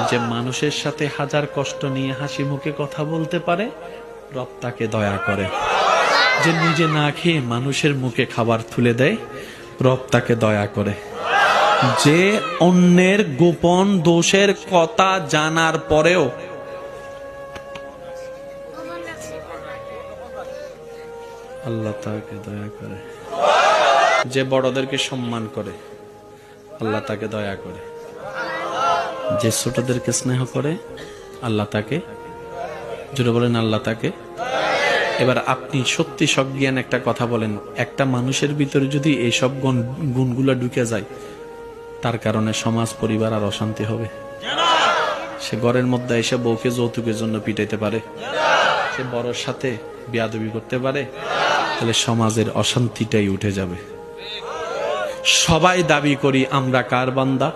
যে মানুষের সাথে হাজার কষ্ট নিয়ে হাসি মুখে কথা বলতে পারে, রব তাকে দয়া করে। যে নিজে না খেয়ে মানুষের মুখে খাবার তুলে দেয়, রব তাকে দয়া করে। যে অন্যের গোপন দোষের কথা জানার পরেও আল্লাহ তাকে দয়া করে। যে বড়দেরকে সম্মান করে, আল্লাহ তাকে দয়া করে। যে ছোটদেরকে স্নেহ করে, আল্লাহ তাকে, জোরে বলেন, আল্লাহ তাকে। এবার আপনি সত্যি সজ্ঞান একটা কথা বলেন, একটা মানুষের ভিতরে যদি এইসব গুণগুলো ঢুকে যায়, তার কারণে সমাজ পরিবার আর অশান্তি হবে। সে ঘরের মধ্যে এসে বউকে যৌতুকের জন্য পিটাইতে পারে, সে বড়র সাথে বেয়াদবি করতে পারে, তাহলে সমাজের অশান্তিটাই উঠে যাবে। সবাই দাবি করি আমরা কার বান্দা?